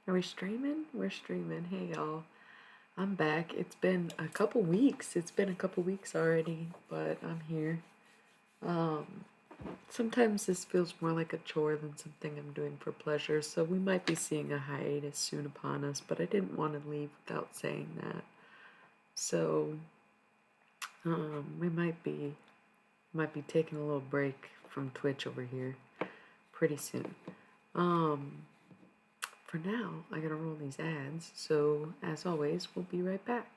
Are we streaming? We're streaming. Hey y'all. I'm back. It's been a couple weeks. It's been a couple weeks already, but I'm here. Um Sometimes this feels more like a chore than something I'm doing for pleasure, so we might be seeing a hiatus soon upon us, but I didn't want to leave without saying that. So, we might be taking a little break from Twitch over here pretty soon. Um For now, I gotta roll these ads, so as always, we'll be right back.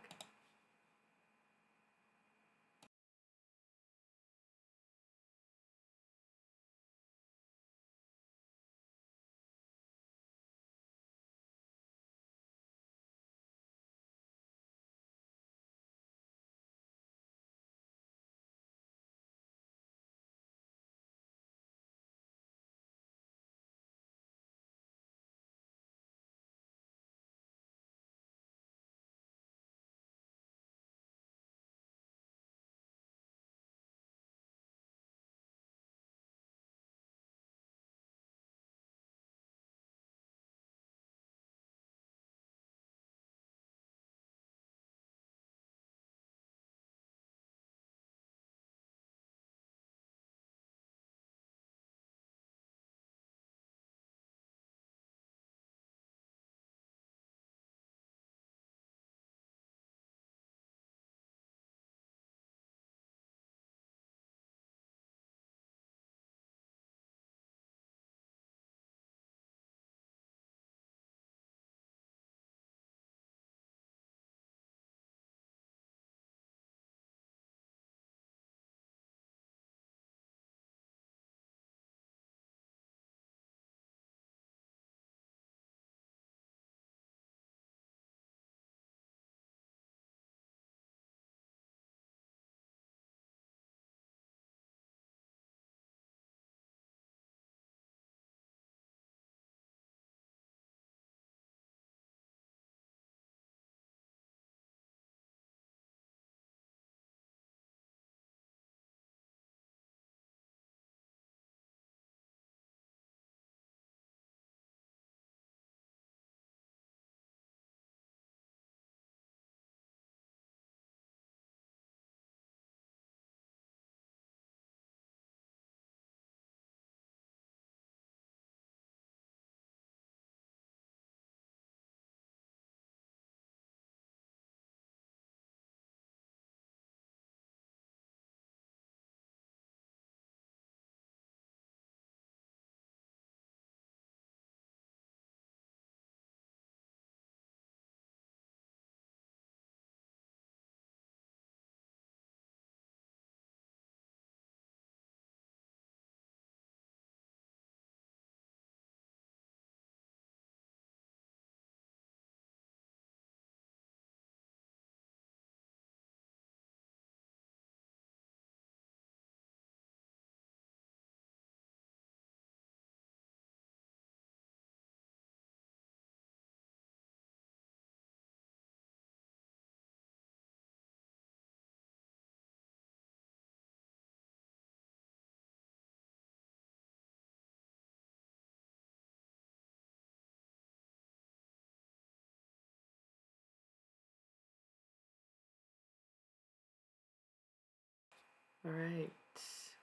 Alright,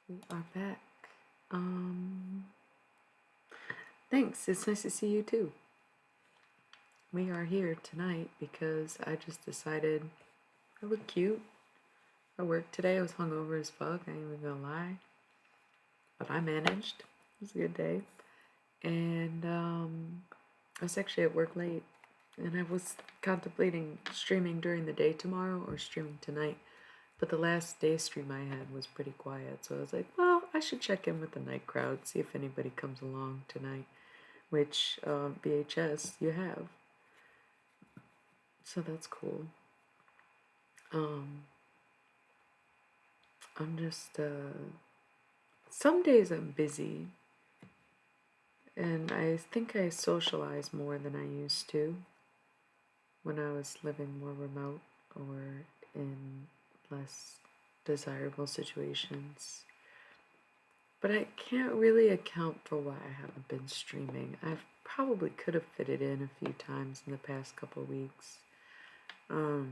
we are back. Um, Thanks, it's nice to see you too. We are here tonight because I just decided I look cute. I worked today, I was hungover as fuck, I ain't even gonna lie. But I managed. It was a good day. And I was actually at work late, and I was contemplating streaming during the day tomorrow or streaming tonight. But the last day stream I had was pretty quiet, so I was like, well, I should check in with the night crowd, see if anybody comes along tonight, which VHS you have. So that's cool. Um, I'm just, some days I'm busy, and I think I socialize more than I used to when I was living more remote or in less desirable situations. But I can't really account for why I haven't been streaming. I've probably could have fit it in a few times in the past couple weeks. I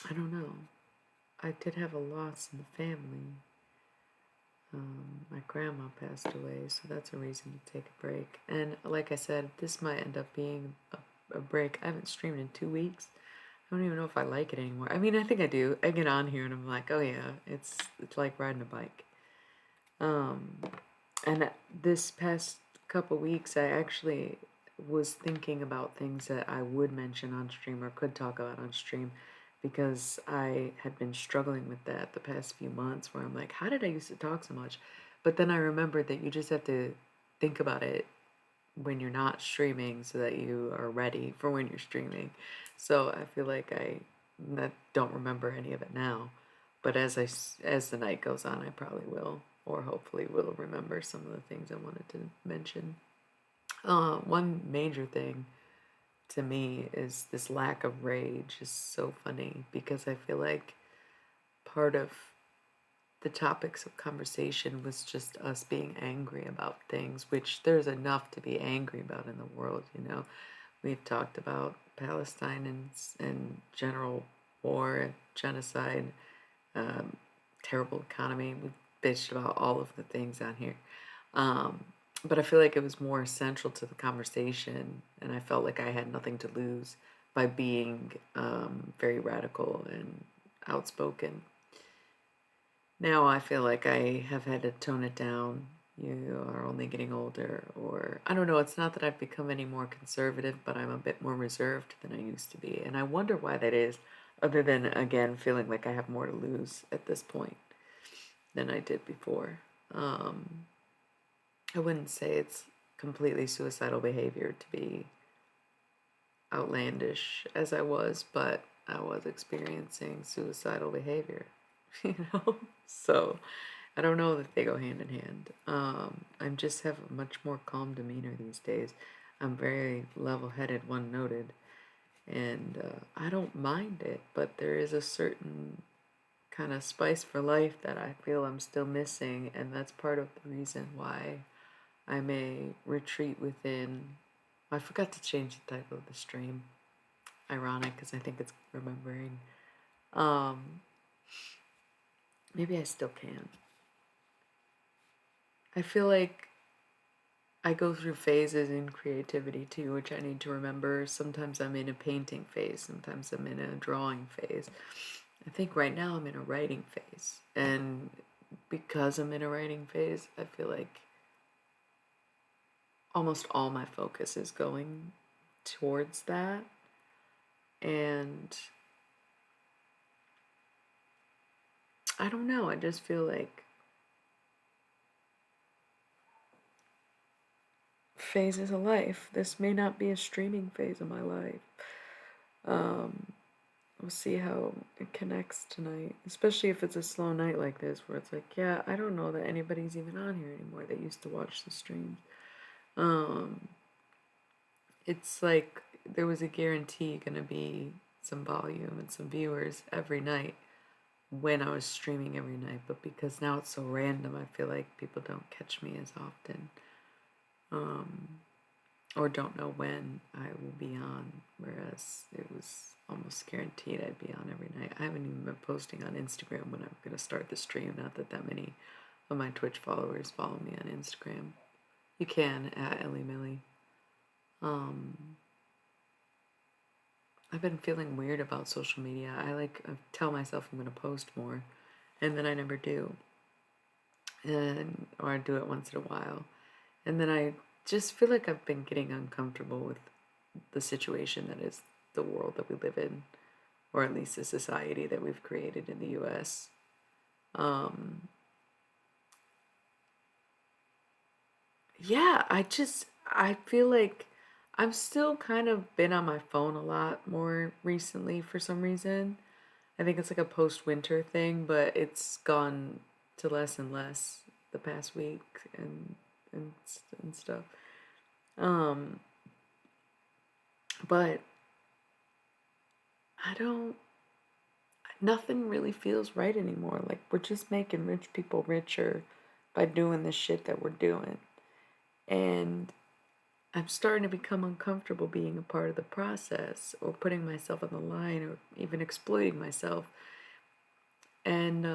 don't know. I did have a loss in the family. My grandma passed away, so that's a reason to take a break. And like I said, this might end up being a break. I haven't streamed in 2 weeks. I don't even know if I like it anymore. I mean, I think I do. I get on here and I'm like, oh yeah, it's like riding a bike. And this past couple weeks, I actually was thinking about things that I would mention on stream or could talk about on stream because I had been struggling with that the past few months where I'm like, how did I used to talk so much? But then I remembered that you just have to think about it when you're not streaming so that you are ready for when you're streaming. So I feel like I don't remember any of it now, but as the night goes on, I probably will, or hopefully will remember some of the things I wanted to mention. One major thing to me is this lack of rage is so funny because I feel like part of the topics of conversation was just us being angry about things, which there's enough to be angry about in the world, you know. We've talked about Palestine and general war and genocide, terrible economy. We've bitched about all of the things on here. But I feel like it was more central to the conversation, and I felt like I had nothing to lose by being very radical and outspoken. Now I feel like I have had to tone it down. You are only getting older, or I don't know, it's not that I've become any more conservative, but I'm a bit more reserved than I used to be. And I wonder why that is, other than, again, feeling like I have more to lose at this point than I did before. I wouldn't say it's completely suicidal behavior to be outlandish as I was, but I was experiencing suicidal behavior, you know? So I don't know that they go hand in hand. I just have a much more calm demeanor these days. I'm very level-headed, one-noted, and I don't mind it, but there is a certain kind of spice for life that I feel I'm still missing, and that's part of the reason why I may retreat within. I forgot to change the title of the stream. Ironic, because I think it's remembering. Maybe I still can. I feel like I go through phases in creativity too, which I need to remember. Sometimes I'm in a painting phase, sometimes I'm in a drawing phase. I think right now I'm in a writing phase. And because I'm in a writing phase, I feel like almost all my focus is going towards that. And I don't know, I just feel like phases of life. This may not be a streaming phase of my life. We'll see how it connects tonight, especially if it's a slow night like this, where it's like, yeah, I don't know that anybody's even on here anymore that used to watch the streams. It's like there was a guarantee gonna be some volume and some viewers every night when I was streaming every night, but because now it's so random, I feel like people don't catch me as often. Or don't know when I will be on, whereas it was almost guaranteed I'd be on every night. I haven't even been posting on Instagram when I'm going to start the stream, not that many of my Twitch followers follow me on Instagram. You can, at Ellie Millie. I've been feeling weird about social media. I tell myself I'm going to post more, and then I never do. Or I do it once in a while. And then I just feel like I've been getting uncomfortable with the situation that is the world that we live in, or at least the society that we've created in the US. Yeah, I feel like I've still kind of been on my phone a lot more recently for some reason. I think it's like a post-winter thing, but it's gone to less and less the past week and stuff. But I don't, nothing really feels right anymore. Like, we're just making rich people richer by doing the shit that we're doing. And I'm starting to become uncomfortable being a part of the process or putting myself on the line or even exploiting myself. And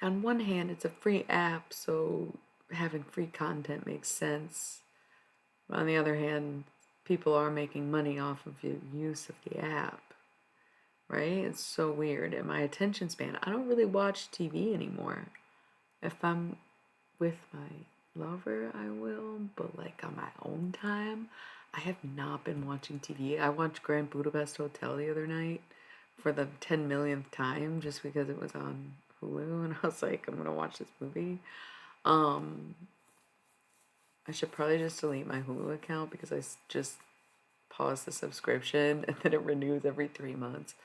on one hand, it's a free app, so having free content makes sense. On the other hand, people are making money off of your use of the app, right? It's so weird. And my attention span, I don't really watch TV anymore. If I'm with my lover, I will, but like on my own time, I have not been watching TV. I watched Grand Budapest Hotel the other night for the 10 millionth time just because it was on Hulu, and I was like, I'm gonna watch this movie. Um, I should probably just delete my Hulu account because I just pause the subscription and then it renews every 3 months.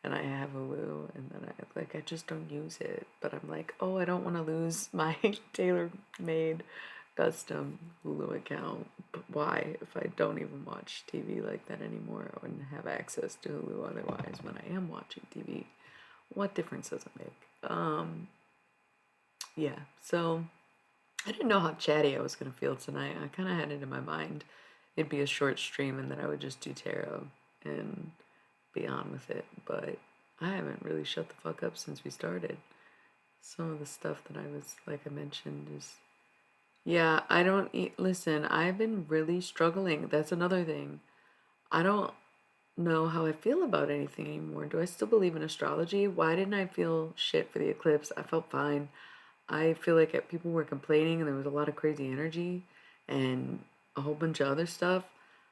And I have Hulu, and then I just don't use it. But I'm like, oh, I don't want to lose my tailor-made custom Hulu account. But why? If I don't even watch TV like that anymore, I wouldn't have access to Hulu otherwise when I am watching TV. What difference does it make? Yeah. So I didn't know how chatty I was gonna feel tonight. I kind of had it in my mind. It'd be a short stream, and then I would just do tarot and be on with it, but I haven't really shut the fuck up since we started. Some of the stuff that I was, like I mentioned, is, yeah, I don't listen, I've been really struggling. That's another thing. I don't know how I feel about anything anymore. Do I still believe in astrology? Why didn't I feel shit for the eclipse? I felt fine. I feel like people were complaining and there was a lot of crazy energy and a whole bunch of other stuff.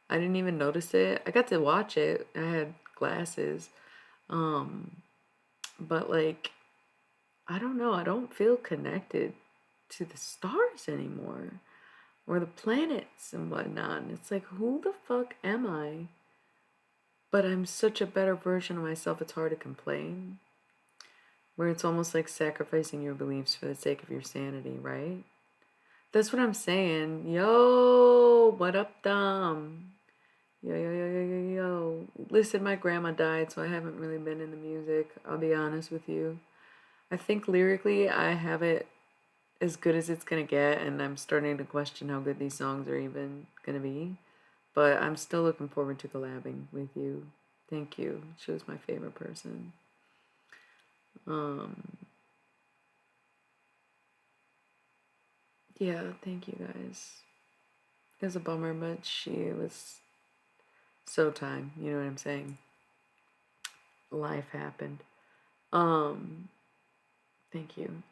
I didn't even notice it. I got to watch it. I had glasses. Um, but like, I don't know. I don't feel connected to the stars anymore or the planets and whatnot. And it's like, who the fuck am I? But I'm such a better version of myself, it's hard to complain. Where it's almost like sacrificing your beliefs for the sake of your sanity, right? That's what I'm saying. Yo, what up, Dom? Yo, yo, yo, yo, yo, yo. Listen, my grandma died, so I haven't really been in the music. I'll be honest with you. I think lyrically, I have it as good as it's gonna get, and I'm starting to question how good these songs are even gonna be. But I'm still looking forward to collabing with you. Thank you. She was my favorite person. Um, yeah, thank you guys. It was a bummer, but she was so time. You know what I'm saying? Life happened. Um, Thank you.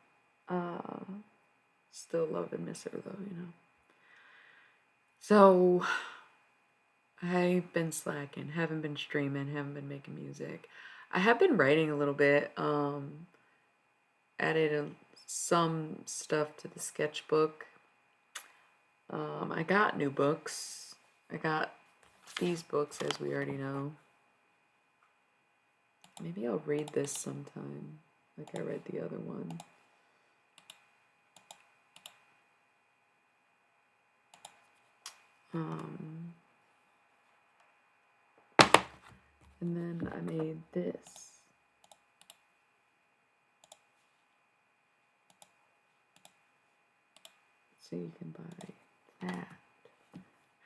Uh, Still love and miss her though, you know. So I've been slacking, haven't been streaming, haven't been making music. I have been writing a little bit. Added some stuff to the sketchbook. I got new books. I got these books, as we already know. Maybe I'll read this sometime, like I read the other one. And then I made this. So you can buy that.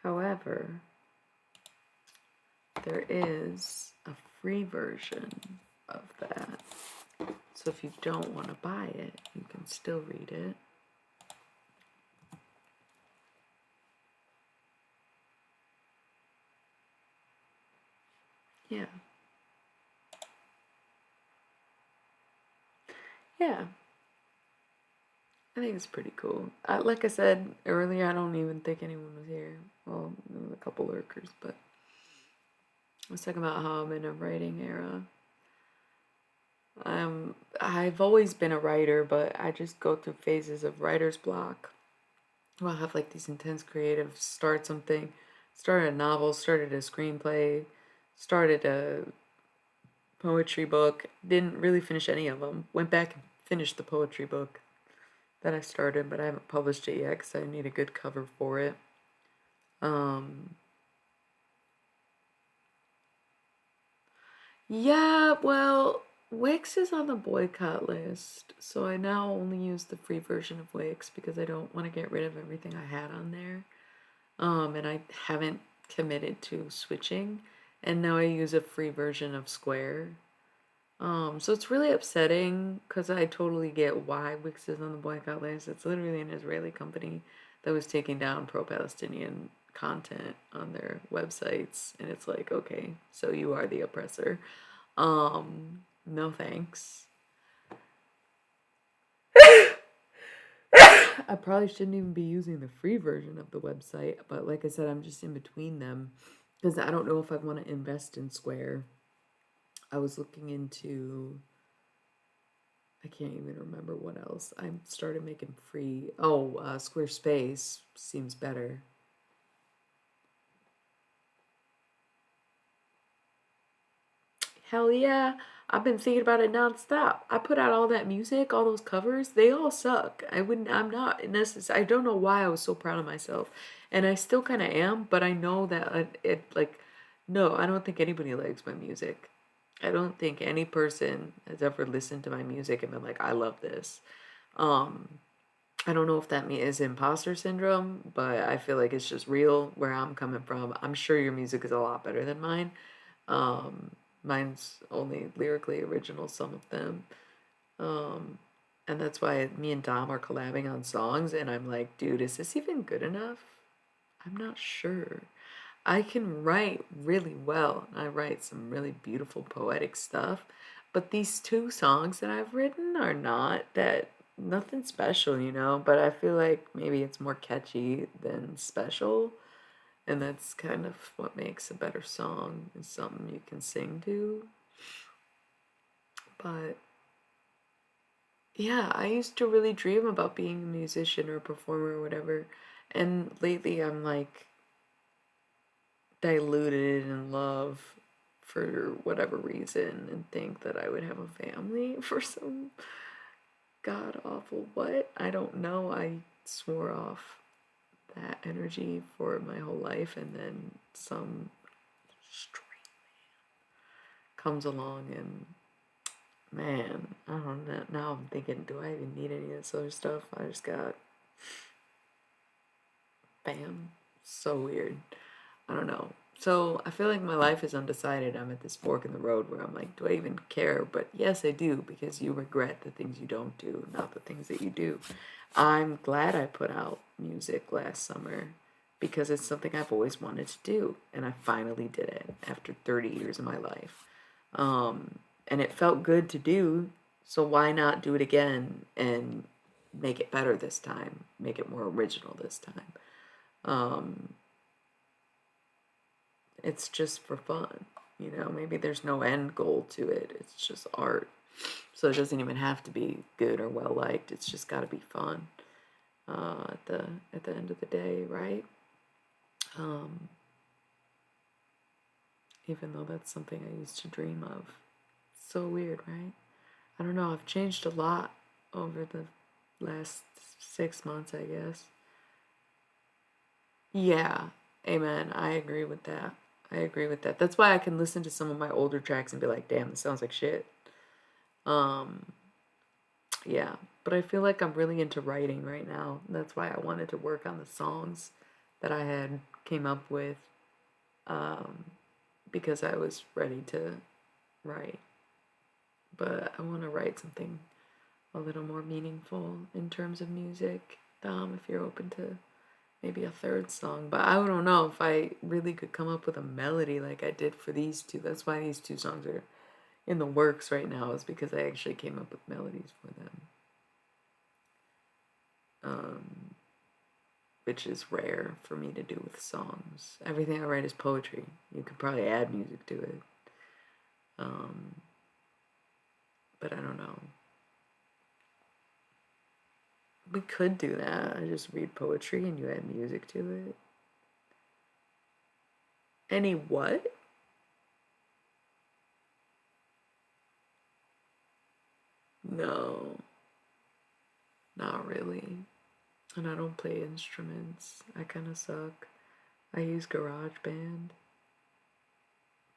However, there is a free version of that. So if you don't want to buy it, you can still read it. Yeah. Yeah. I think it's pretty cool. Like I said earlier, I don't even think anyone was here. Well, there was a couple lurkers, but I was talking about how I'm in a writing era. I've always been a writer, but I just go through phases of writer's block. I'll have like these intense creative, start something, started a novel, started a screenplay, started a poetry book, didn't really finish any of them. Went back and finished the poetry book that I started, but I haven't published it yet because I need a good cover for it. Yeah, well, Wix is on the boycott list, so I now only use the free version of Wix because I don't want to get rid of everything I had on there. And I haven't committed to switching, and now I use a free version of Square. So it's really upsetting because I totally get why Wix is on the boycott list. It's literally an Israeli company that was taking down pro-Palestinian content on their websites, and it's like, okay, so you are the oppressor. No thanks. I probably shouldn't even be using the free version of the website, but like I said, I'm just in between them because I don't know if I want to invest in Square. I was looking into, I can't even remember what else. I started making free. Oh, Squarespace seems better. Hell yeah. I've been thinking about it nonstop. I put out all that music, all those covers, they all suck. I'm not necessarily, I don't know why I was so proud of myself. And I still kind of am, but I know that like, no, I don't think anybody likes my music. I don't think any person has ever listened to my music and been like, I love this. Um, I don't know if that is imposter syndrome, but I feel like it's just real where I'm coming from. I'm sure your music is a lot better than mine. Um, Mine's only lyrically original, some of them. Um, and that's why me and Dom are collabing on songs, and I'm like, dude, is this even good enough? I'm not sure. I can write really well. I write some really beautiful poetic stuff, but these two songs that I've written are not that nothing special, you know, but I feel like maybe it's more catchy than special, and that's kind of what makes a better song is something you can sing to. But yeah, I used to really dream about being a musician or a performer or whatever. And lately I'm like diluted in love for whatever reason and think that I would have a family for some god awful what? I don't know. I swore off that energy for my whole life, and then some stray comes along and man, I don't know. Now I'm thinking, do I even need any of this other stuff? I just got bam. So weird. I don't know. So I feel like my life is undecided. I'm at this fork in the road where I'm like, do I even care? But yes, I do, because you regret the things you don't do, not the things that you do. I'm glad I put out music last summer because it's something I've always wanted to do, and I finally did it after 30 years of my life. And it felt good to do, so why not do it again and make it better this time, make it more original this time? Um, it's just for fun, you know. Maybe there's no end goal to it. It's just art, so it doesn't even have to be good or well liked. It's just got to be fun. At the end of the day, right? Um, Even though that's something I used to dream of. So weird, right? I don't know. I've changed a lot over the last 6 months, I guess. Yeah, amen. I agree with that. I agree with that. That's why I can listen to some of my older tracks and be like, damn, this sounds like shit. Um, yeah. But I feel like I'm really into writing right now. That's why I wanted to work on the songs that I had came up with, um, because I was ready to write. But I want to write something a little more meaningful in terms of music. If you're open to maybe a third song, but I don't know if I really could come up with a melody like I did for these two. That's why these two songs are in the works right now, is because I actually came up with melodies for them, um, which is rare for me to do with songs. Everything I write is poetry. You could probably add music to it, um, but I don't know. We could do that. I just read poetry and you add music to it. Any what? No, not really. And I don't play instruments. I kind of suck. I use GarageBand,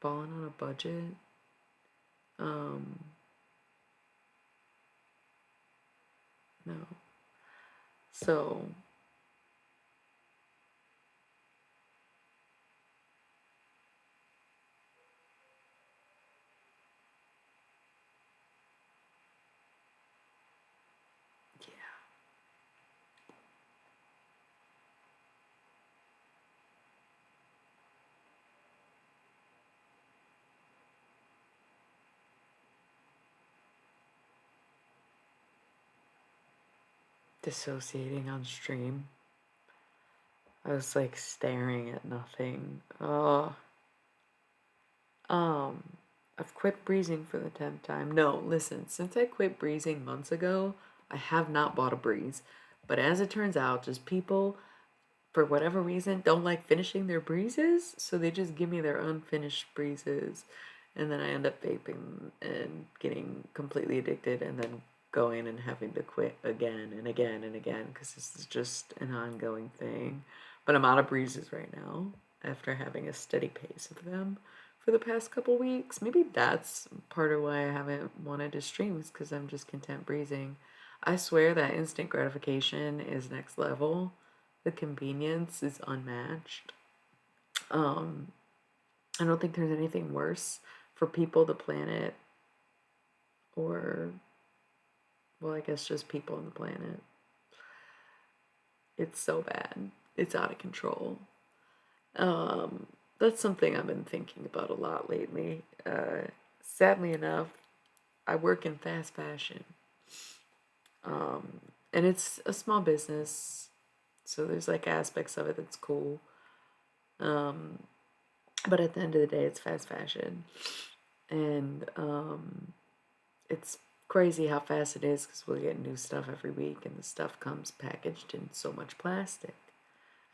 balling on a budget. Um, no. So dissociating on stream. I was like staring at nothing. Oh, um, I've quit breezing for the 10th time. No, listen, since I quit breezing months ago, I have not bought a breeze. But as it turns out, just people, for whatever reason, don't like finishing their breezes, so they just give me their unfinished breezes. And then I end up vaping and getting completely addicted and then going and having to quit again and again and again because this is just an ongoing thing. But I'm out of breezes right now after having a steady pace of them for the past couple weeks. Maybe that's part of why I haven't wanted to stream, is because I'm just content breezing. I swear that instant gratification is next level. The convenience is unmatched. I don't think there's anything worse for people, the planet, or, well, I guess just people on the planet. It's so bad. It's out of control. That's something I've been thinking about a lot lately. Sadly enough, I work in fast fashion. And it's a small business, so there's like aspects of it that's cool. But at the end of the day, it's fast fashion. And it's crazy how fast it is because we'll get new stuff every week, and the stuff comes packaged in so much plastic.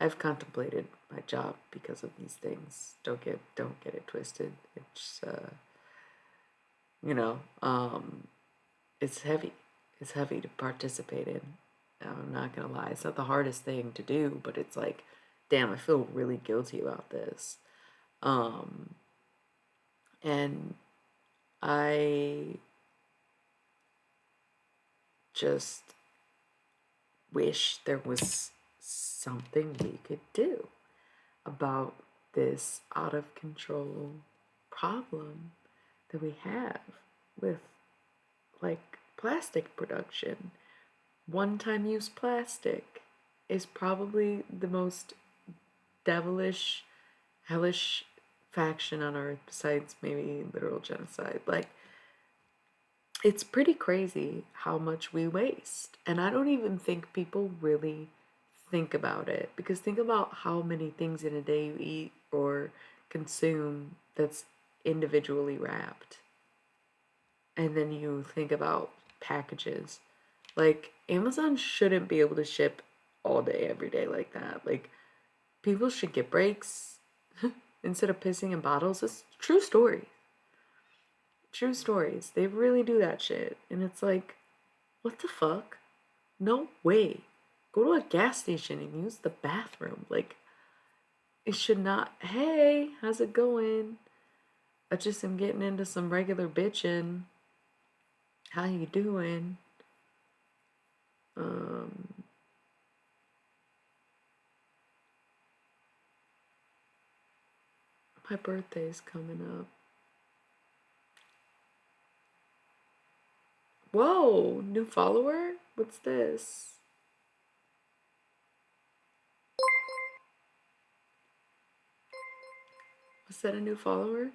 I've contemplated my job because of these things. Don't get it twisted. It's you know, it's heavy. It's heavy to participate in. I'm not gonna lie. It's not the hardest thing to do, but it's like, damn, I feel really guilty about this. And I just wish there was something we could do about this out of control problem that we have with like plastic production. One time use plastic is probably the most devilish, hellish faction on earth besides maybe literal genocide. Like, it's pretty crazy how much we waste. And I don't even think people really think about it, because think about how many things in a day you eat or consume that's individually wrapped. And then you think about packages. Like, Amazon shouldn't be able to ship all day, every day like that. Like, people should get breaks instead of pissing in bottles. It's true story. True stories. They really do that shit. And it's like, what the fuck? No way. Go to a gas station and use the bathroom. Like, it should not. Hey, how's it going? I just am getting into some regular bitching. How you doing? Um, my birthday's coming up. Whoa, new follower? What's this? Was that a new follower?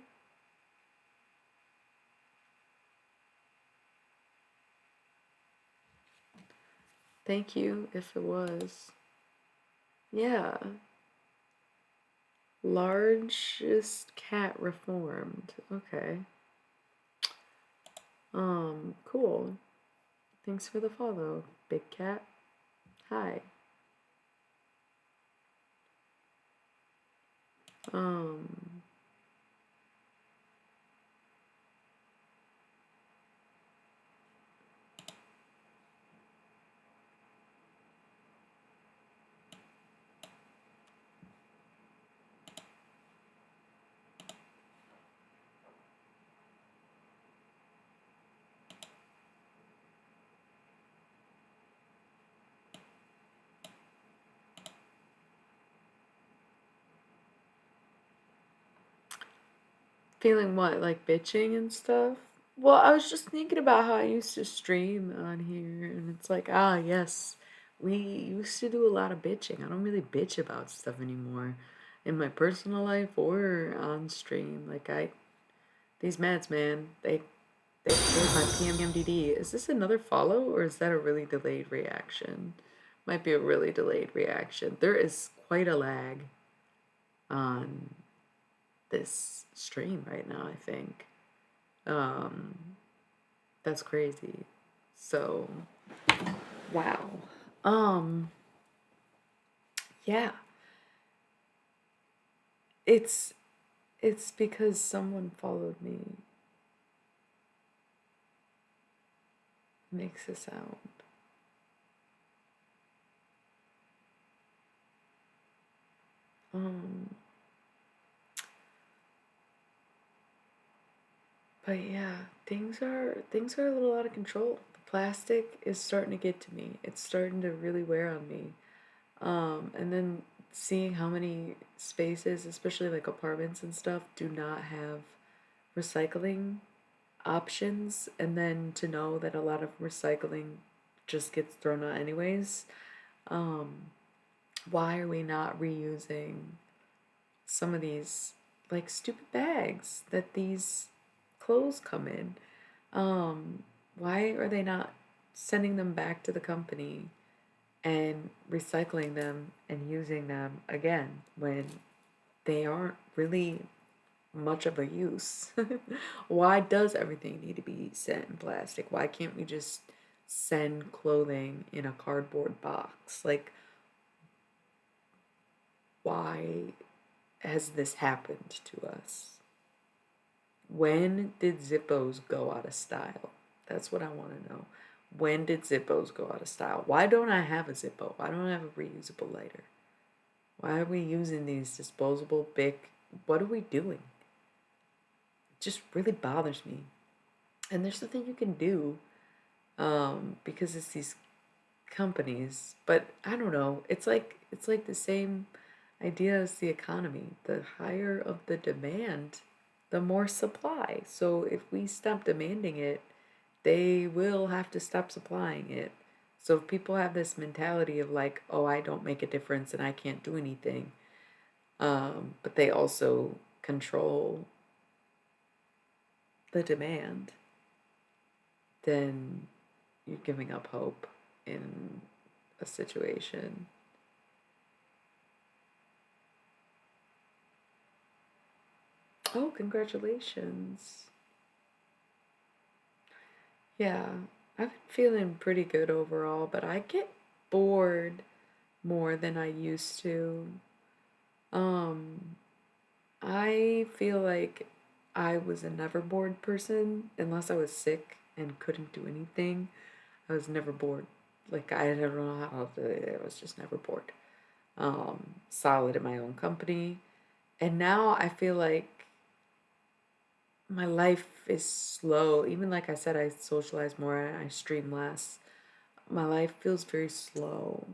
Thank you if it was. Yeah. Largest cat reformed. Okay. Cool. Thanks for the follow, Big Cat. Hi. Um, Feeling what, like bitching and stuff? Well, I was just thinking about how I used to stream on here, and it's like, ah, yes, we used to do a lot of bitching. I don't really bitch about stuff anymore in my personal life or on stream. Like, these meds, man, they They cleared my PMDD. Is this another follow or is that a really delayed reaction? Might be a really delayed reaction. There is quite a lag on this stream right now, I think. Um, that's crazy. So, wow. Um, yeah. It's it's because someone followed me. Makes a sound. Um, but yeah, things are a little out of control. The plastic is starting to get to me. It's starting to really wear on me. And then seeing how many spaces, especially like apartments and stuff, do not have recycling options, and then to know that a lot of recycling just gets thrown out anyways. Um, why are we not reusing some of these like stupid bags that these clothes come in? Why are they not sending them back to the company and recycling them and using them again when they aren't really much of a use? Why does everything need to be sent in plastic? Why can't we just send clothing in a cardboard box? Like, why has this happened to us? When did Zippos go out of style? That's what I want to know. When did Zippos go out of style? Why don't I have a Zippo? Why don't I have a reusable lighter? Why are we using these disposable big? What are we doing? It just really bothers me. And there's nothing you can do because it's these companies. But I don't know. It's like the same idea as the economy. The higher of the demand, the more supply. So if we stop demanding it, they will have to stop supplying it. So if people have this mentality of like, oh, I don't make a difference and I can't do anything, but they also control the demand, then you're giving up hope in a situation. Oh, congratulations. Yeah, I've been feeling pretty good overall, but I get bored more than I used to. Um, I feel like I was a never bored person unless I was sick and couldn't do anything. I was never bored. Like I don't know how to, I was just never bored. Solid in my own company. And now I feel like my life is slow. Even like I said, I socialize more and I stream less. My life feels very slow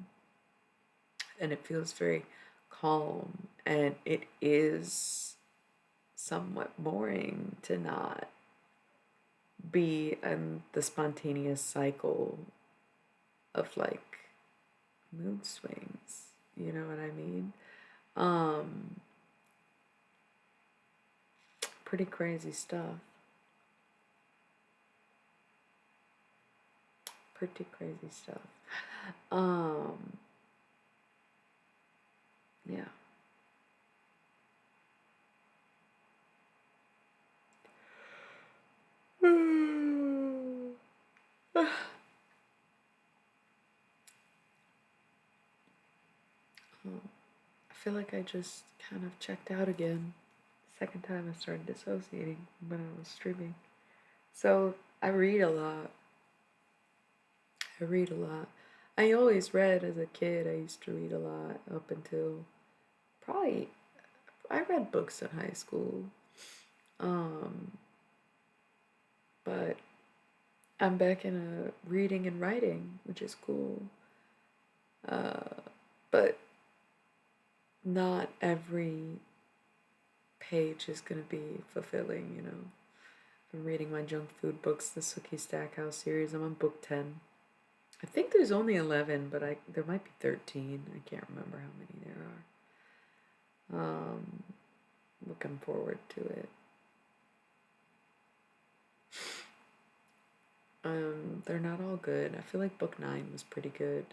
and it feels very calm. And it is somewhat boring to not be in the spontaneous cycle of like mood swings. You know what I mean? Um, pretty crazy stuff. Pretty crazy stuff. Um, yeah. I feel like I just kind of checked out again. Second time I started dissociating when I was streaming. So I read a lot. I read a lot. I always read as a kid. I used to read a lot up until probably I read books in high school. Um, but I'm back in a reading and writing, which is cool. But not every page is going to be fulfilling, you know. I'm reading my junk food books, the Sookie Stackhouse series. I'm on book 10. I think there's only 11, but there might be 13. I can't remember how many there are. Looking forward to it. They're not all good. I feel like book 9 was pretty good.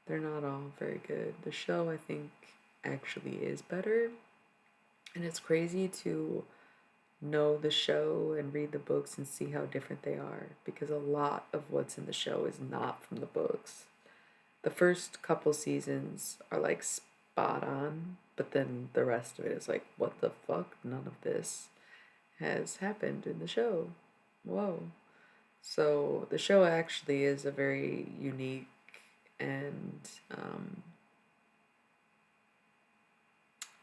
They're not all very good. The show, I think, actually is better. And it's crazy to know the show and read the books and see how different they are because a lot of what's in the show is not from the books. The first couple seasons are like spot on, but then the rest of it is like, what the fuck? None of this has happened in the show. Whoa. So the show actually is a very unique and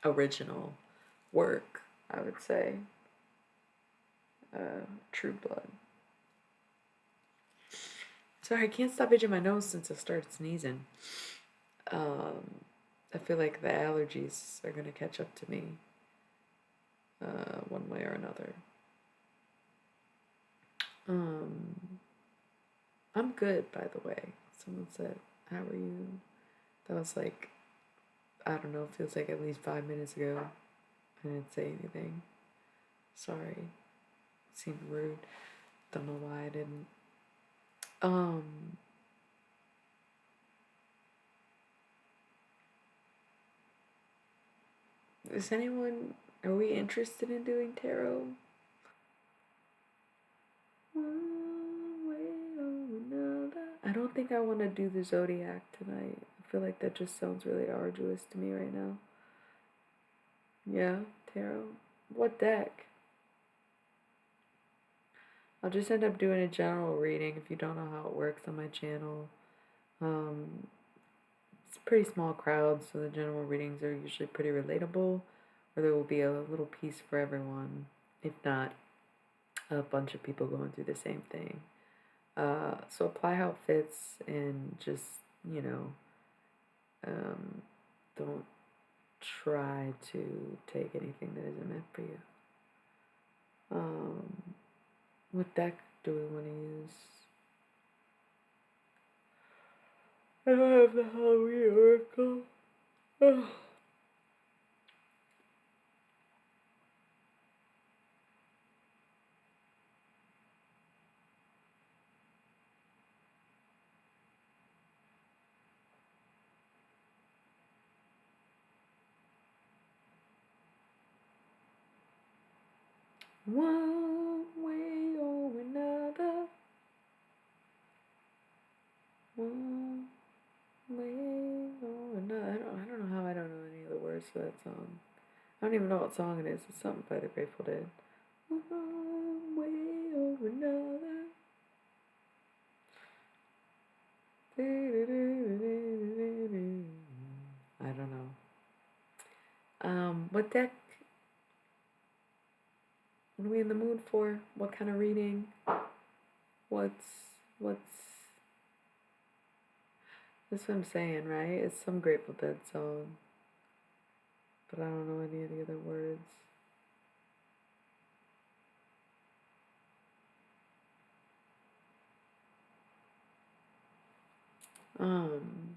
original work, I would say. True Blood. Sorry, I can't stop itching my nose since I started sneezing. I feel like the allergies are gonna catch up to me one way or another. Um, I'm good, by the way. Someone said, "How are you?" That was like, I don't know, feels like at least 5 minutes ago. I didn't say anything. Sorry. Seemed rude. Don't know why I didn't. Um, is anyone, are we interested in doing tarot? One way or another. I don't think I want to do the zodiac tonight. I feel like that just sounds really arduous to me right now. Yeah, tarot. What deck? I'll just end up doing a general reading if you don't know how it works on my channel. Um, it's a pretty small crowd, so the general readings are usually pretty relatable, or there will be a little piece for everyone, if not a bunch of people going through the same thing. So apply how it fits and just, you know, don't try to take anything that isn't meant for you. What deck do we want to use? I don't have the Halloween Oracle. Oh. One way or another. One way or another. I don't know how I don't know any of the words to that song. I don't even know what song it is. It's something by the Grateful Dead. One way or another. I don't know. What deck? What are we in the mood for? What kind of reading? What's that's what I'm saying, right? It's some Grateful Dead song, but I don't know any of the other words. Um,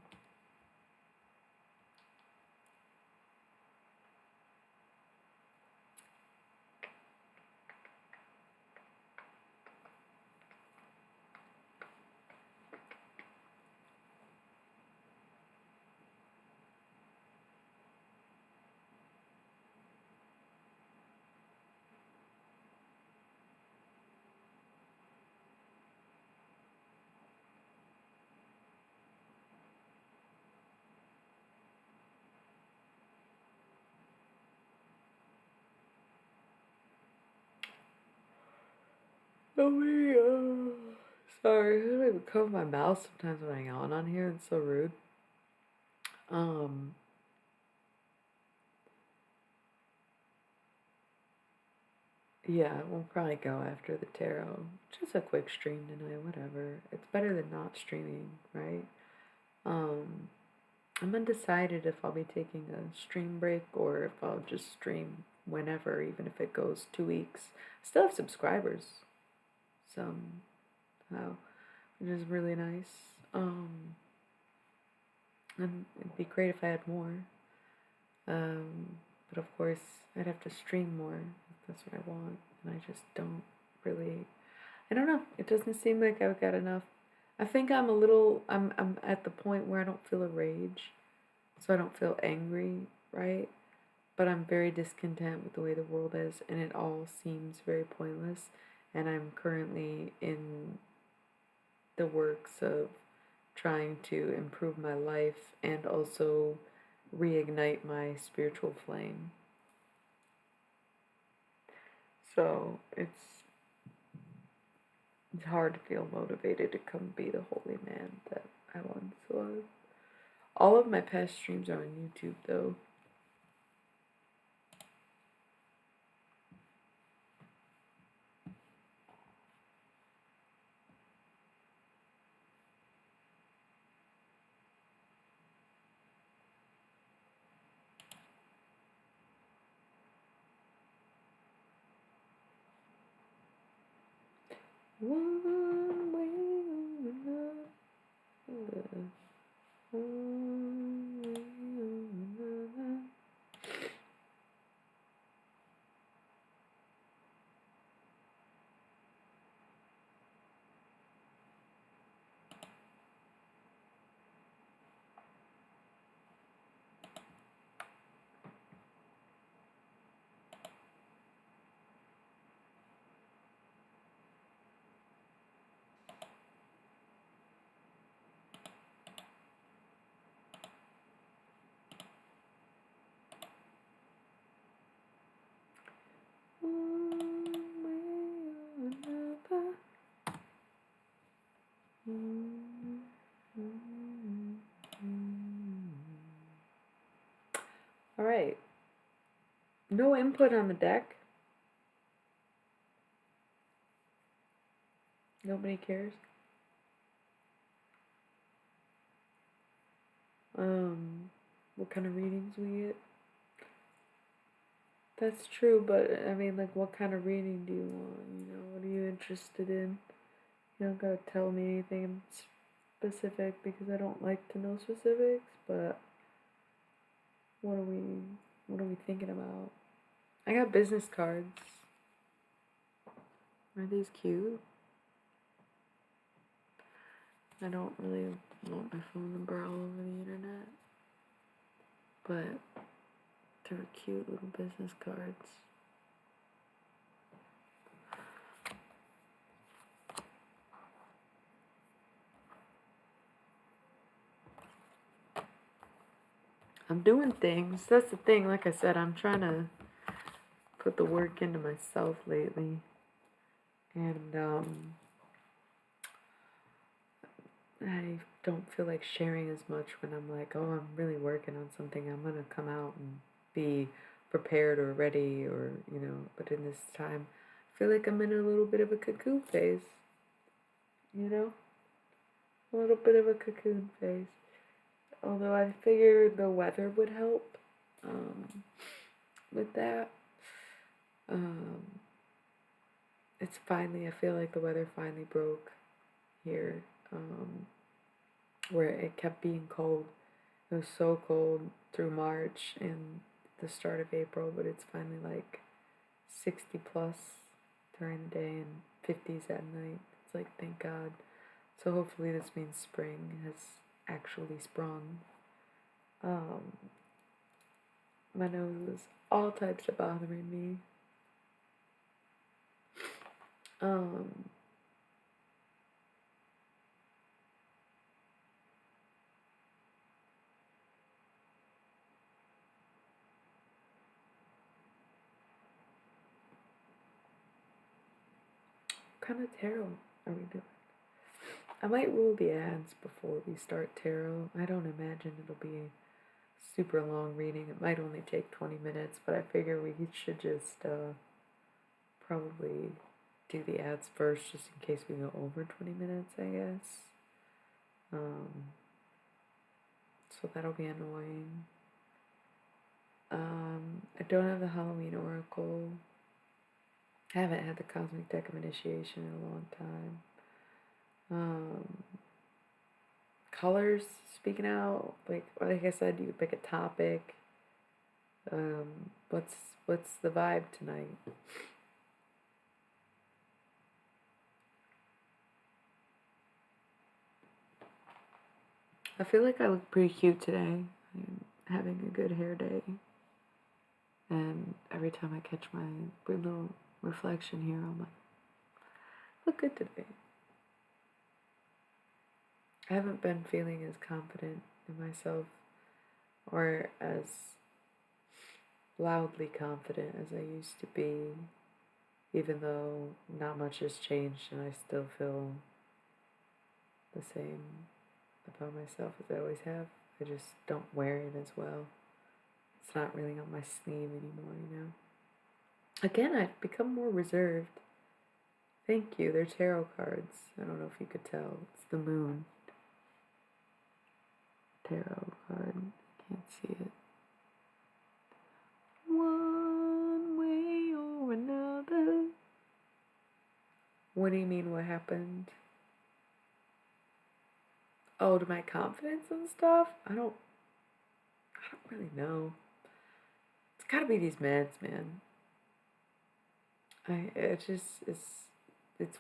let me, sorry, I don't even cover my mouth sometimes when I yawn on here. It's so rude. Um, yeah, we'll probably go after the tarot. Just a quick stream tonight, whatever. It's better than not streaming, right? Um, I'm undecided if I'll be taking a stream break or if I'll just stream whenever, even if it goes 2 weeks. I still have subscribers somehow, which is really nice. And it'd be great if I had more. But of course, I'd have to stream more. That's what I want, and I just don't really. I don't know. It doesn't seem like I've got enough. I think I'm at the point where I don't feel a rage, so I don't feel angry, right? But I'm very discontent with the way the world is, and it all seems very pointless. And I'm currently in the works of trying to improve my life and also reignite my spiritual flame. So it's hard to feel motivated to come be the holy man that I once was. All of my past streams are on YouTube though. One way or another. One way or another. All right. No input on the deck. Nobody cares. What kind of readings we get? That's true, but I mean, like, what kind of reading do you want? You know, what are you interested in? You don't gotta tell me anything specific because I don't like to know specifics, but what are we thinking about? I got business cards. Are these cute? I don't really want my phone number all over the internet, but they're cute little business cards. I'm doing things. That's the thing. Like I said, I'm trying to put the work into myself lately. And I don't feel like sharing as much when I'm like, oh, I'm really working on something. I'm going to come out and be prepared or ready or, you know. But in this time, I feel like I'm in a little bit of a cocoon phase. You know? A little bit of a cocoon phase. Although I figured the weather would help with that. It's finally, I feel like the weather finally broke here, where it kept being cold. It was so cold through March and the start of April, but it's finally like 60 plus during the day and 50s at night. It's like, thank God. So hopefully this means spring has actually sprung. My nose was all types of bothering me. What kind of tarot are we doing? I might rule the ads before we start tarot. I don't imagine it'll be a super long reading. It might only take 20 minutes, but I figure we should just probably do the ads first just in case we go over 20 minutes, I guess. So that'll be annoying. I don't have the Halloween Oracle. I haven't had the Cosmic Deck of Initiation in a long time. Colors, speaking out, like I said, you could pick a topic. What's the vibe tonight? I feel like I look pretty cute today. I'm having a good hair day. And every time I catch my little reflection here, I'm like, look good today. I haven't been feeling as confident in myself or as loudly confident as I used to be, even though not much has changed and I still feel the same about myself as I always have. I just don't wear it as well. It's not really on my sleeve anymore, you know. Again, I've become more reserved. Thank you. They're tarot cards. I don't know if you could tell. It's the moon tarot card. I can't see it. One way or another. What do you mean, what happened? Oh, to my confidence and stuff? I don't really know. It's gotta be these meds, man. It's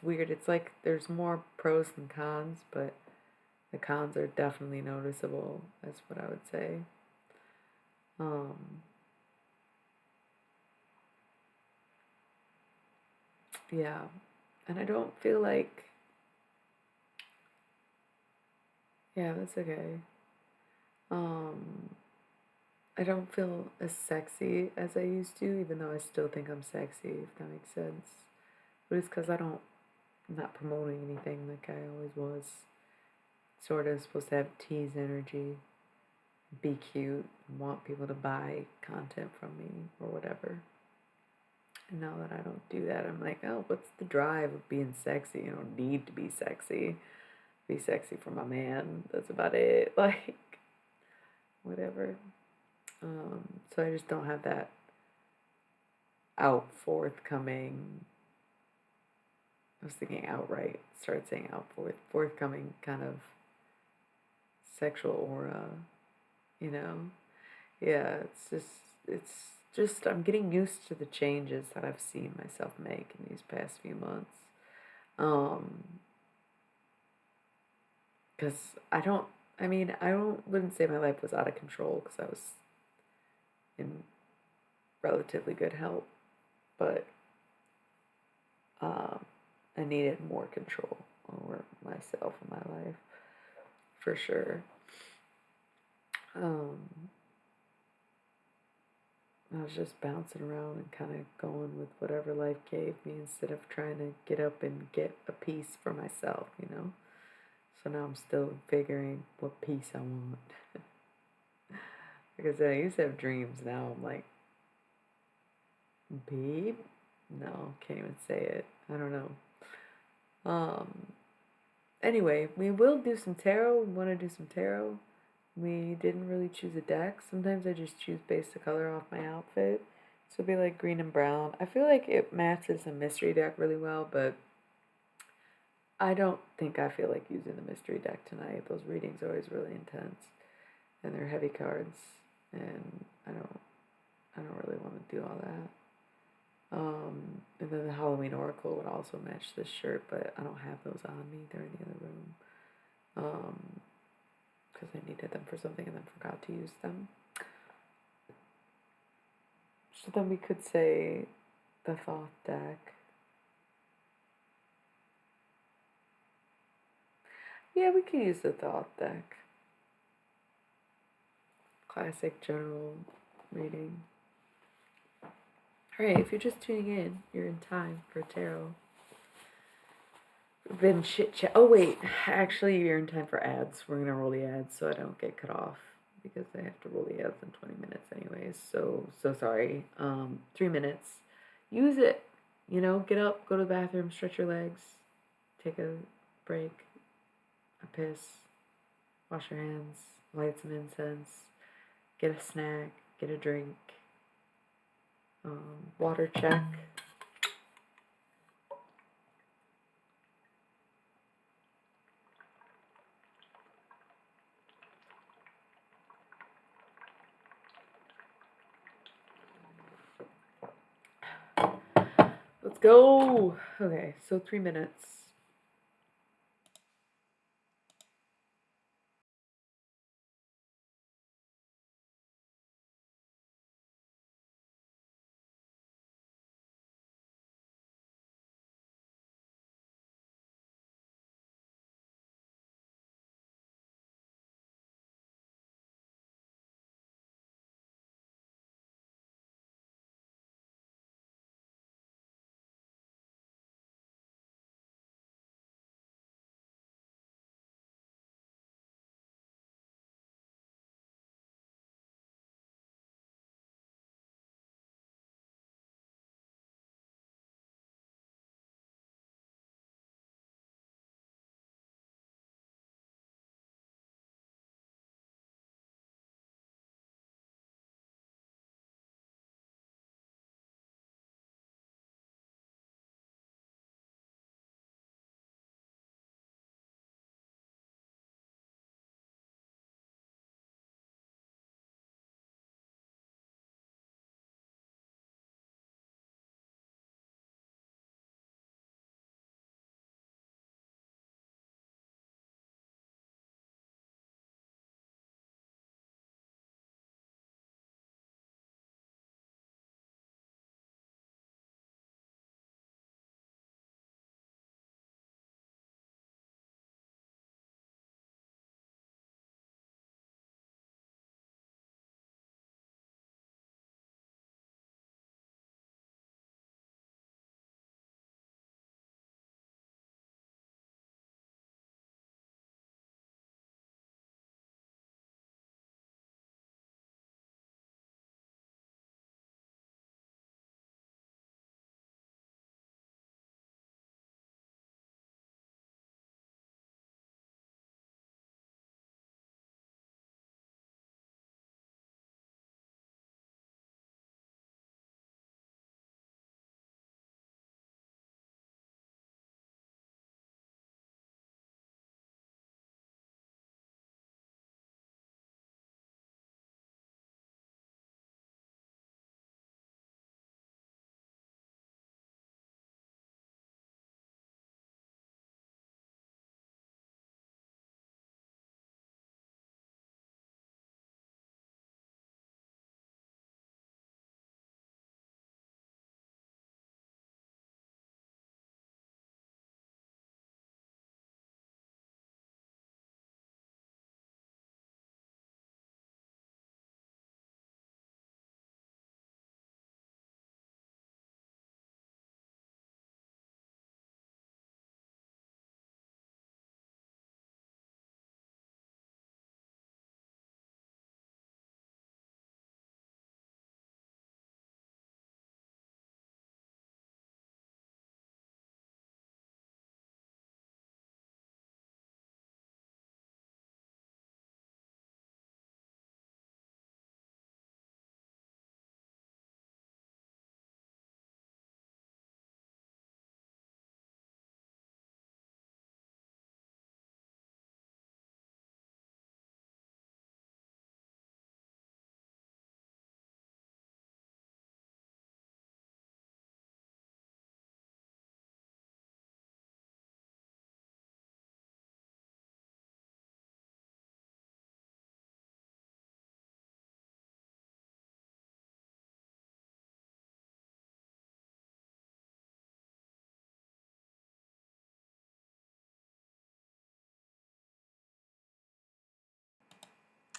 weird. It's like there's more pros than cons, but the cons are definitely noticeable. That's what I would say. Yeah, and I don't feel like. Yeah, that's okay. I don't feel as sexy as I used to, even though I still think I'm sexy, if that makes sense. But it's because I'm not promoting anything like I always was. Sort of supposed to have tease energy, be cute, want people to buy content from me or whatever. And now that I don't do that, I'm like, oh, what's the drive of being sexy? I don't need to be sexy. Be sexy for my man. That's about it. Like, whatever. So I just don't have that forthcoming. I was thinking outright. Started saying forthcoming kind of sexual aura. You know, yeah. It's just I'm getting used to the changes that I've seen myself make in these past few months. Because wouldn't say my life was out of control because I was in relatively good health, but I needed more control over myself and my life, for sure. I was just bouncing around and kind of going with whatever life gave me instead of trying to get up and get a piece for myself, you know? So now I'm still figuring what piece I want. Because I used to have dreams. Now I'm like, babe? No, can't even say it. I don't know. Anyway, we will do some tarot. We want to do some tarot. We didn't really choose a deck. Sometimes I just choose based the color off my outfit. So it'll be like green and brown. I feel like it matches a mystery deck really well, but I don't think I feel like using the mystery deck tonight. Those readings are always really intense. And they're heavy cards. And I don't really want to do all that. And then the Halloween Oracle would also match this shirt, but I don't have those on me. They're in the other room. Because I needed them for something and then forgot to use them. So then we could say the Thoth deck. Yeah, we could use the Thoth deck. Classic general reading. Alright, if you're just tuning in, you're in time for tarot. We've been chit-chat. Oh, wait. Actually, you're in time for ads. We're going to roll the ads so I don't get cut off. Because I have to roll the ads in 20 minutes anyways. So sorry. 3 minutes. Use it. You know, get up, go to the bathroom, stretch your legs, take a break, a piss, wash your hands, light some incense, get a snack, get a drink, water check. Let's go. Okay, so 3 minutes.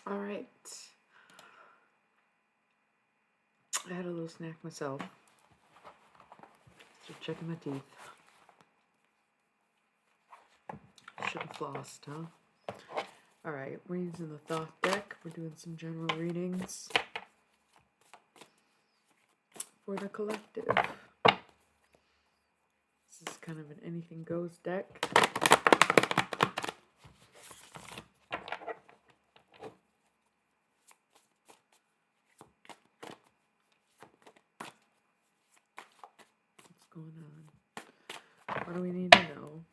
All right. I had a little snack myself. Just checking my teeth. Should have flossed, huh? All right, we're using the Thoth deck. We're doing some general readings for the collective. This is kind of an anything goes deck. What's going on? What do we need to know?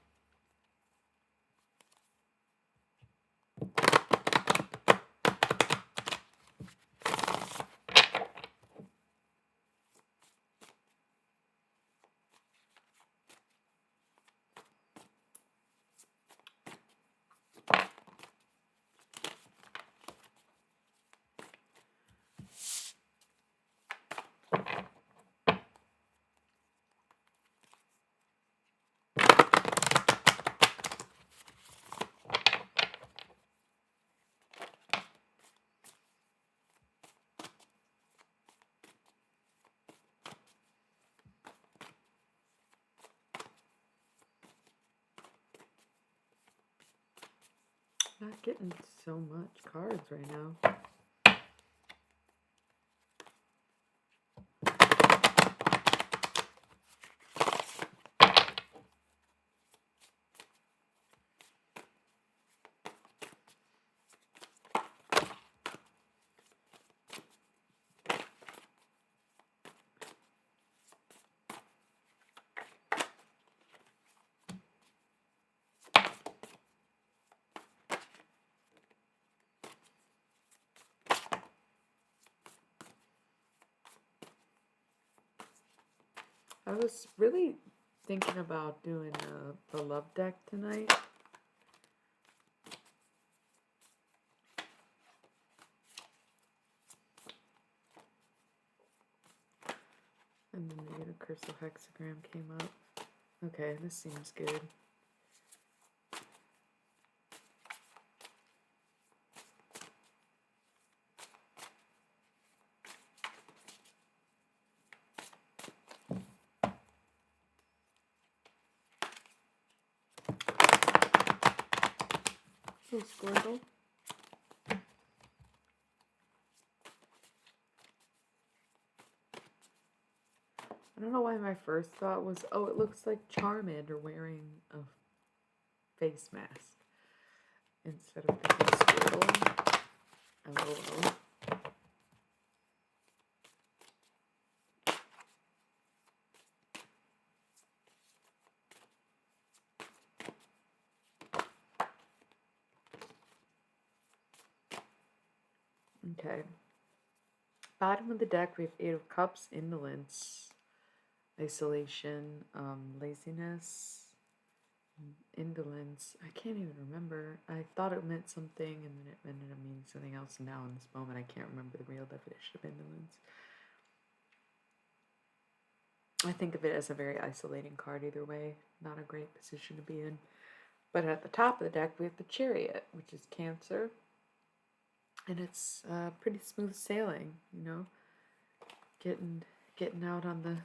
Not getting so much cards right now. I was really thinking about doing the love deck tonight. And then maybe the crystal hexagram came up. Okay, this seems good. Little squirtle. I don't know why my first thought was, oh, it looks like Charmander wearing a face mask instead of the big squirtle. LOL. Okay. Bottom of the deck, we have Eight of Cups, indolence, isolation, laziness, indolence. I can't even remember. I thought it meant something and then it ended up meaning something else. And now in this moment, I can't remember the real definition of indolence. I think of it as a very isolating card either way. Not a great position to be in. But at the top of the deck, we have the Chariot, which is Cancer. And it's pretty smooth sailing, you know, getting out on the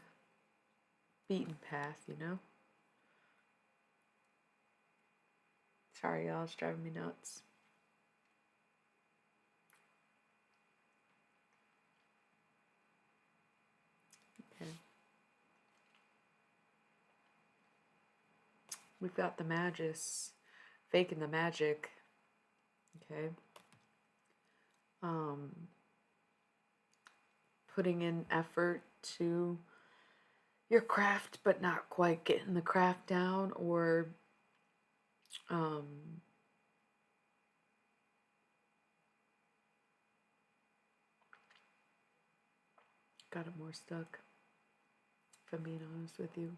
beaten path, you know. Sorry, y'all, it's driving me nuts. Okay. We've got the Magus, faking the magic. Okay. Putting in effort to your craft, but not quite getting the craft down, or got it more stuck, if I'm being honest with you.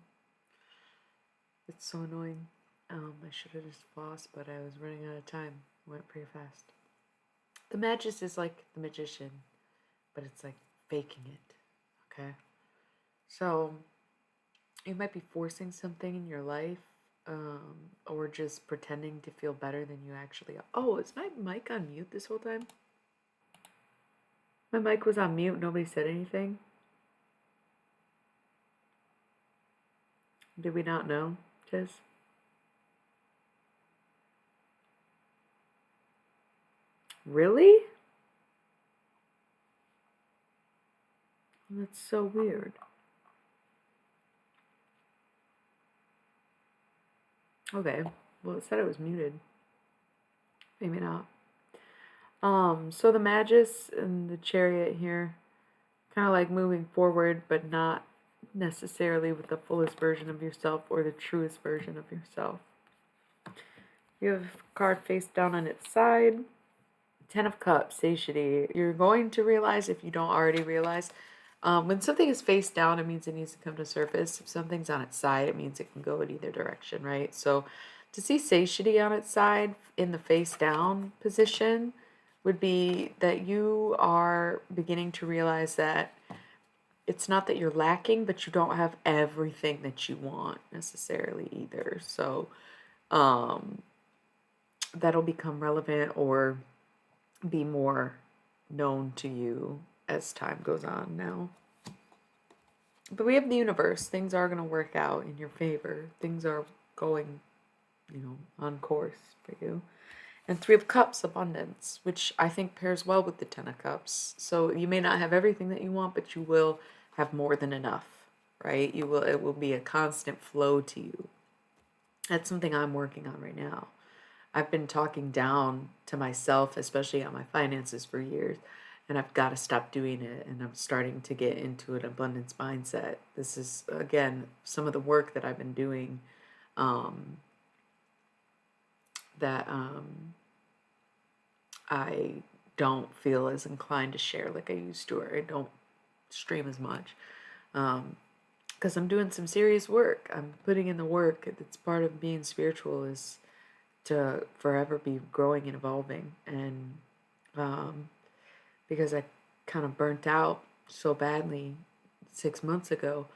It's so annoying. I should have just flossed, but I was running out of time. Went pretty fast. The Magus is like the magician, but it's like faking it, okay? So, you might be forcing something in your life, or just pretending to feel better than you actually are. Oh, is my mic on mute this whole time? My mic was on mute. Nobody said anything. Did we not know, Tiz? Really? That's so weird. Okay. Well, it said it was muted. Maybe not. So the Magus and the Chariot here, kind of like moving forward, but not necessarily with the fullest version of yourself or the truest version of yourself. You have a card face down on its side. Ten of Cups, satiety. You're going to realize, if you don't already realize, when something is face down, it means it needs to come to surface. If something's on its side, it means it can go in either direction, right? So to see satiety on its side in the face down position would be that you are beginning to realize that it's not that you're lacking, but you don't have everything that you want necessarily either. So that'll become relevant or be more known to you as time goes on now. But we have the universe. Things are going to work out in your favor. Things are going, on course for you. And Three of Cups, abundance, which I think pairs well with the Ten of Cups. So you may not have everything that you want, but you will have more than enough, right? It will be a constant flow to you. That's something I'm working on right now. I've been talking down to myself, especially on my finances, for years, and I've got to stop doing it. And I'm starting to get into an abundance mindset. This is, again, some of the work that I've been doing that I don't feel as inclined to share like I used to, or I don't stream as much. Because I'm doing some serious work. I'm putting in the work. It's part of being spiritual, is to forever be growing and evolving. And because I kind of burnt out so badly 6 months ago,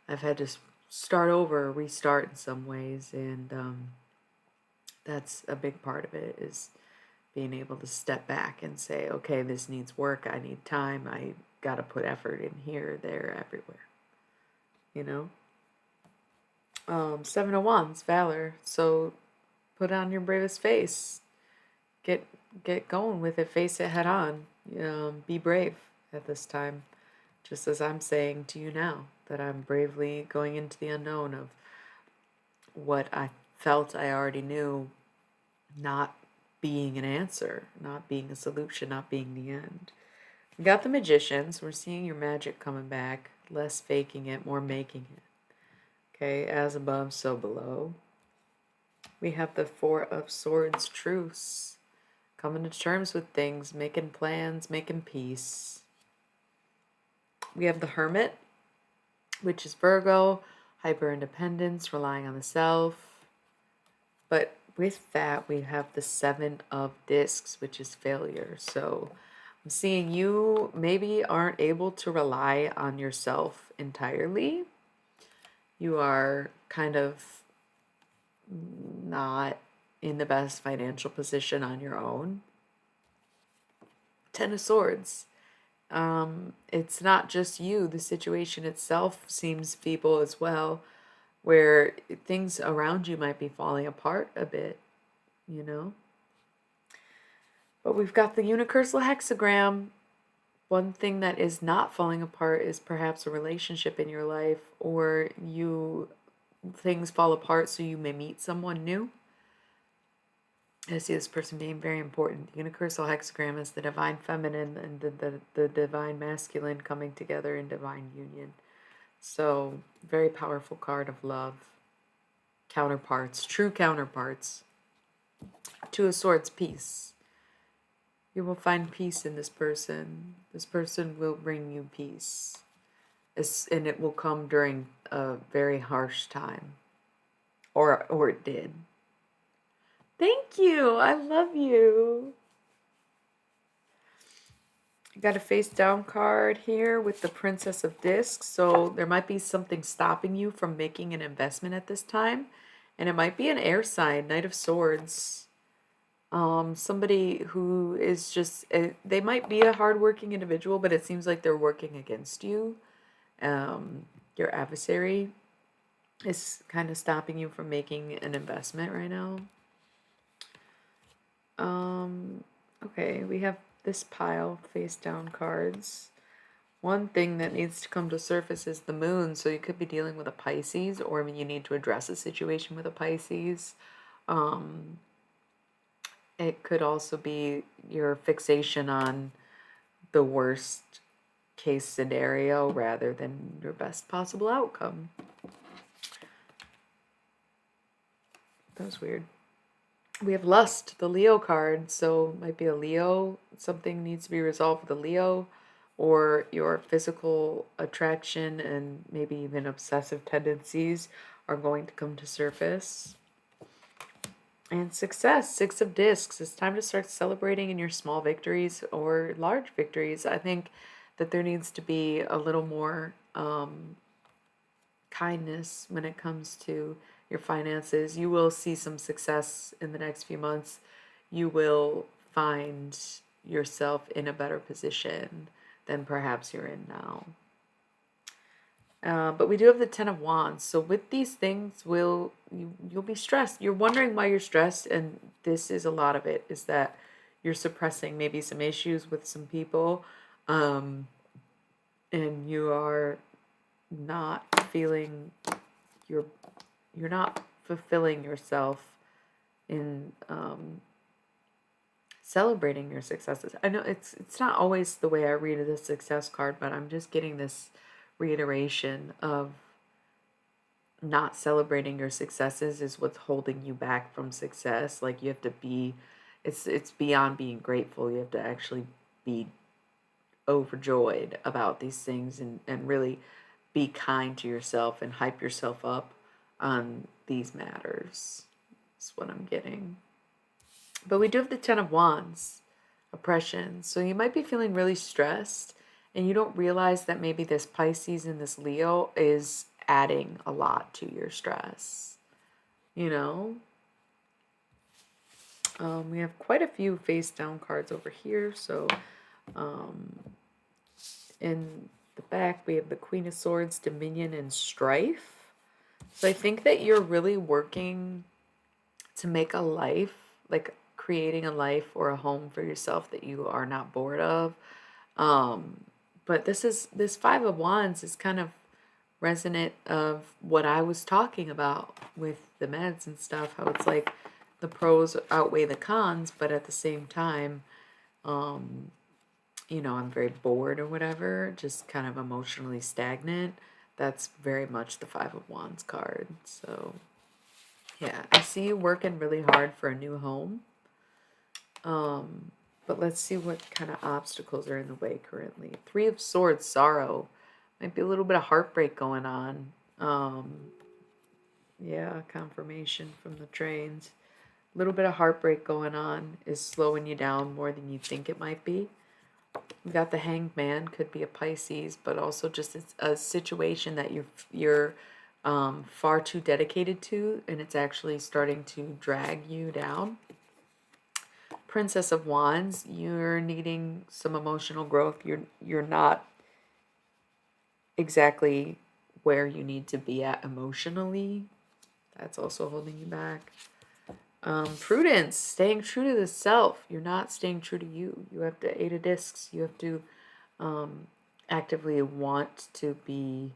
I've had to start over, restart in some ways. And that's a big part of it, is being able to step back and say, okay, this needs work. I need time. I got to put effort in here, there, everywhere. Seven of Wands, Valor. So put on your bravest face. Get going with it. Face it head on. Be brave at this time. Just as I'm saying to you now, that I'm bravely going into the unknown of what I felt I already knew, not being an answer, not being a solution, not being the end. We got the Magicians. We're seeing your magic coming back. Less faking it, more making it. Okay, as above, so below. We have the Four of Swords, truce. Coming to terms with things, making plans, making peace. We have the Hermit, which is Virgo, hyper independence, relying on the self. But with that, we have the Seven of Discs, which is failure. So I'm seeing you maybe aren't able to rely on yourself entirely. You are kind of not in the best financial position on your own. Ten of Swords. It's not just you. The situation itself seems feeble as well, where things around you might be falling apart a bit, But we've got the unicursal hexagram. One thing that is not falling apart is perhaps a relationship in your life, or things fall apart so you may meet someone new. I see this person being very important. The unicursal hexagram is the divine feminine and the divine masculine coming together in divine union. So, very powerful card of love. Counterparts, true counterparts. Two of Swords, peace. You will find peace in this person. This person will bring you peace. And it will come during a very harsh time. Or it did. Thank you. I love you. I got a face down card here with the Princess of Discs. So there might be something stopping you from making an investment at this time. And it might be an air sign, Knight of Swords. Somebody who is just, they might be a hardworking individual, but it seems like they're working against you. Your adversary is kind of stopping you from making an investment right now. Okay, we have this pile face down cards. One thing that needs to come to surface is the moon, so you could be dealing with a Pisces, or you need to address a situation with a Pisces. It could also be your fixation on the worst case scenario rather than your best possible outcome. That was weird. We have lust, the Leo card, so it might be a Leo. Something needs to be resolved with a Leo, or your physical attraction and maybe even obsessive tendencies are going to come to surface. And success, Six of Discs. It's time to start celebrating in your small victories or large victories. I think that there needs to be a little more kindness when it comes to your finances. You will see some success in the next few months. You will find yourself in a better position than perhaps you're in now. But we do have the Ten of Wands. So with these things, you'll be stressed. You're wondering why you're stressed, and this is a lot of it, is that you're suppressing maybe some issues with some people, and you are not feeling you're not fulfilling yourself in celebrating your successes. I know it's not always the way I read the success card, but I'm just getting this reiteration of not celebrating your successes is what's holding you back from success. Like you have to be, it's beyond being grateful. You have to actually be overjoyed about these things and really be kind to yourself and hype yourself up on these matters. That's what I'm getting. But we do have the Ten of Wands, oppression. So you might be feeling really stressed and you don't realize that maybe this Pisces and this Leo is adding a lot to your stress. You know? We have quite a few face down cards over here. So in the back, we have the Queen of Swords, Dominion, and Strife. So I think that you're really working to make a life, like creating a life or a home for yourself that you are not bored of. But this Five of Wands is kind of resonant of what I was talking about with the meds and stuff, how it's like the pros outweigh the cons, but at the same time, I'm very bored or whatever, just kind of emotionally stagnant. That's very much the Five of Wands card. So, yeah, I see you working really hard for a new home. But let's see what kind of obstacles are in the way currently. Three of Swords, sorrow. Might be a little bit of heartbreak going on. Yeah, confirmation from the trains. A little bit of heartbreak going on is slowing you down more than you think it might be. We got the Hanged Man, could be a Pisces, but also just a situation that you're far too dedicated to, and it's actually starting to drag you down. Princess of Wands, you're needing some emotional growth. You're not exactly where you need to be at emotionally. That's also holding you back. Prudence, staying true to the self. You're not staying true to you. You have to Eight of Discs. You have to actively want to be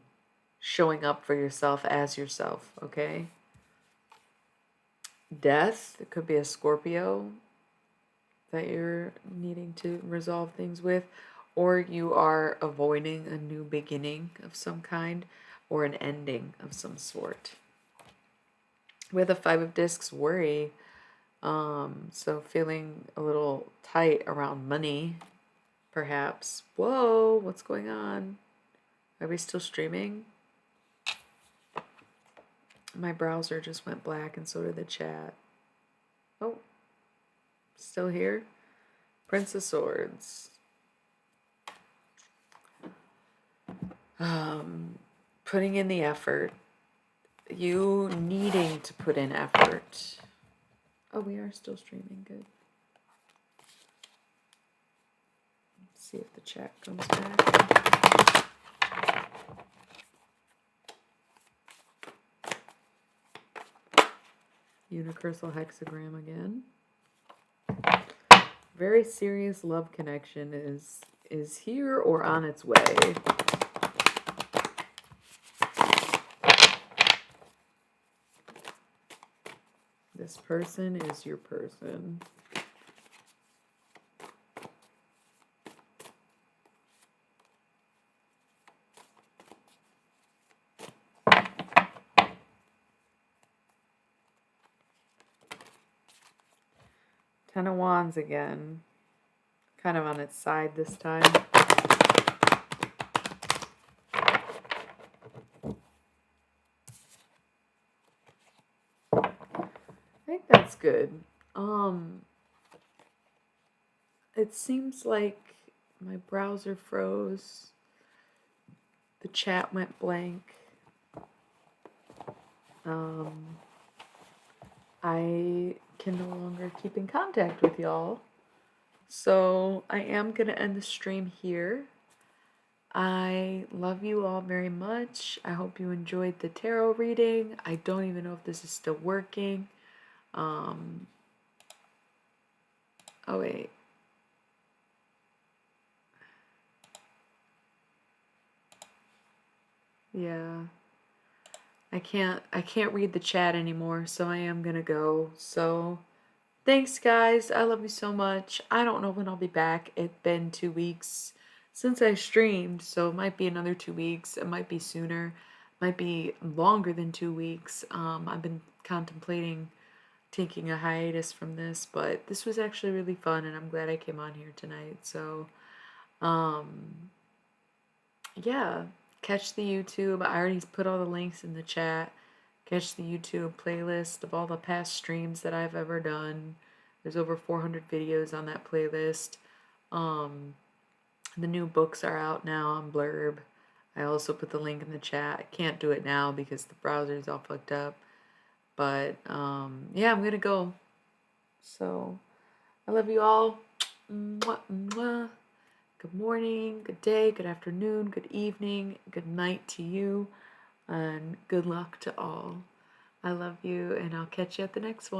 showing up for yourself as yourself, okay? Death, it could be a Scorpio that you're needing to resolve things with, or you are avoiding a new beginning of some kind or an ending of some sort. With a Five of Discs, worry. So feeling a little tight around money, perhaps. Whoa, what's going on? Are we still streaming? My browser just went black and so did the chat. Oh, still here? Prince of Swords. Putting in the effort. You needing to put in effort. Oh, we are still streaming. Good. see if the chat comes back. Universal hexagram again. Very serious love connection is here or on its way. This person is your person. Ten of Wands again. Kind of on its side this time. I think that's good. It seems like my browser froze. The chat went blank. I can no longer keep in contact with y'all. So I am going to end the stream here. I love you all very much. I hope you enjoyed the tarot reading. I don't even know if this is still working. Oh, wait. Yeah. I can't read the chat anymore, so I am gonna go. So thanks guys. I love you so much. I don't know when I'll be back. It's been 2 weeks since I streamed, so it might be another 2 weeks. It might be sooner. It might be longer than 2 weeks. I've been contemplating taking a hiatus from this, but this was actually really fun and I'm glad I came on here tonight. So yeah, catch the YouTube. I already put all the links in the chat. Catch the YouTube playlist of all the past streams that I've ever done. There's over 400 videos on that playlist. The new books are out now on Blurb. I also put the link in the chat. I can't do it now because the browser's all fucked up. But yeah, I'm gonna go. So I love you all. Mwah, mwah. Good morning, good day, good afternoon, good evening, good night to you, and good luck to all. I love you, and I'll catch you at the next one.